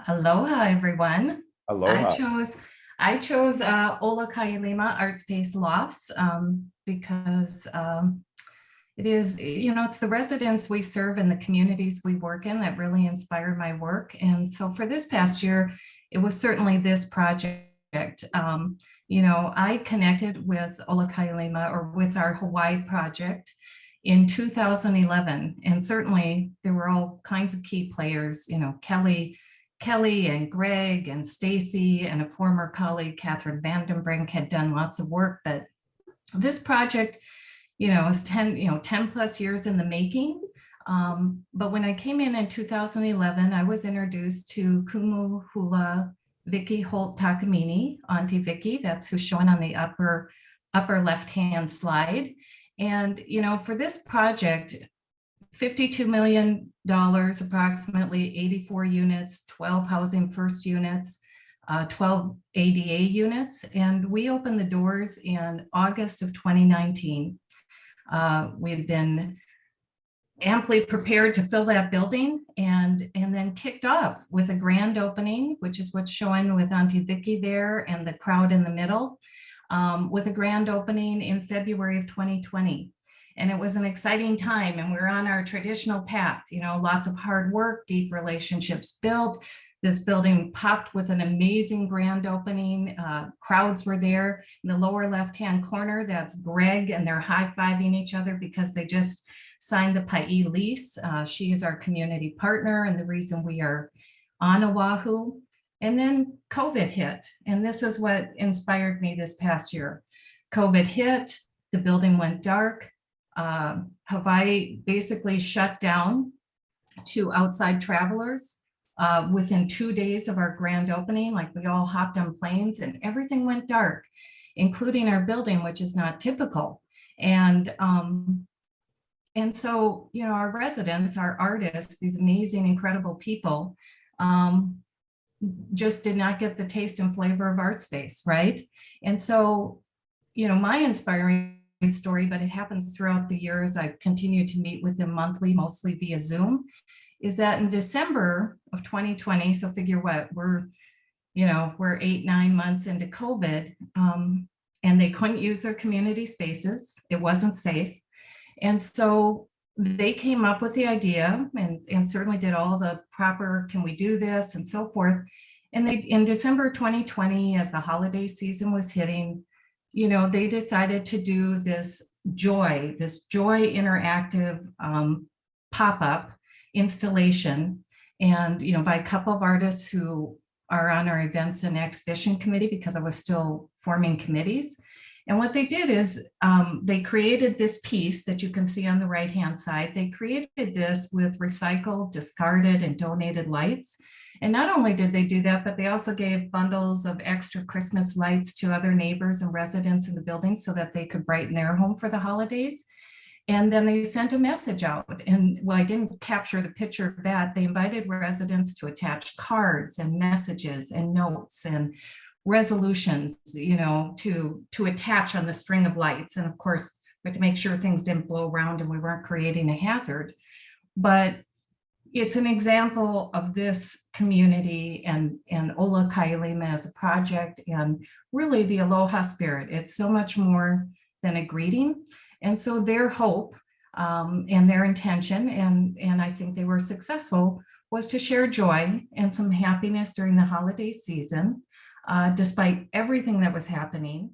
Aloha, everyone. I Aloha. chose I chose Ilima Artspace Lofts because it is, it's the residents we serve and the communities we work in that really inspire my work. And so for this past year, it was certainly this project. I connected with Ilima or with our Hawaii project in 2011, and certainly there were all kinds of key players. Kelly and Greg and Stacy and a former colleague, Catherine Vandenbrink, had done lots of work. But this project, is 10 plus years in the making. But when I came in 2011, I was introduced to Kumu Hula Vicky Holt Takamini, Auntie Vicky. That's who's shown on the upper left-hand slide. And, for this project, $52 million, approximately 84 units, 12 housing first units, 12 ADA units. And we opened the doors in August of 2019. We had been amply prepared to fill that building and then kicked off with a grand opening, which is what's showing with Auntie Vicky there and the crowd in the middle, with a grand opening in February of 2020. And it was an exciting time, and we're on our traditional path, lots of hard work, deep relationships built. This building popped with an amazing grand opening. Crowds were there. In the lower left-hand corner, that's Greg, and they're high-fiving each other because they just signed the Pai lease. She is our community partner and the reason we are on Oahu. And then COVID hit, and this is what inspired me this past year. COVID hit, the building went dark. Hawaii basically shut down to outside travelers within 2 days of our grand opening. Like, we all hopped on planes and everything went dark, including our building, which is not typical. And so, our residents, our artists, these amazing, incredible people, just did not get the taste and flavor of art space, right? And so, my inspiring story, but it happens throughout the years. I continue to meet with them monthly, mostly via Zoom, is that in December of 2020, so figure what, we're 8-9 months into COVID, and they couldn't use their community spaces. It wasn't safe. And so they came up with the idea and certainly did all the proper, can we do this and so forth. And they, in December 2020, as the holiday season was hitting, they decided to do this joy interactive pop-up installation, and by a couple of artists who are on our events and exhibition committee, because I was still forming committees. And what they did is they created this piece that you can see on the right-hand side. They created this with recycled, discarded, and donated lights. And not only did they do that, but they also gave bundles of extra Christmas lights to other neighbors and residents in the building so that they could brighten their home for the holidays. And then they sent a message out. And I didn't capture the picture of that. They invited residents to attach cards and messages and notes and resolutions, to attach on the string of lights. And of course, we had to make sure things didn't blow around and we weren't creating a hazard. But it's an example of this community and Ola Kailima as a project, and really the aloha spirit. It's so much more than a greeting. And so their hope and their intention, and I think they were successful, was to share joy and some happiness during the holiday season, despite everything that was happening.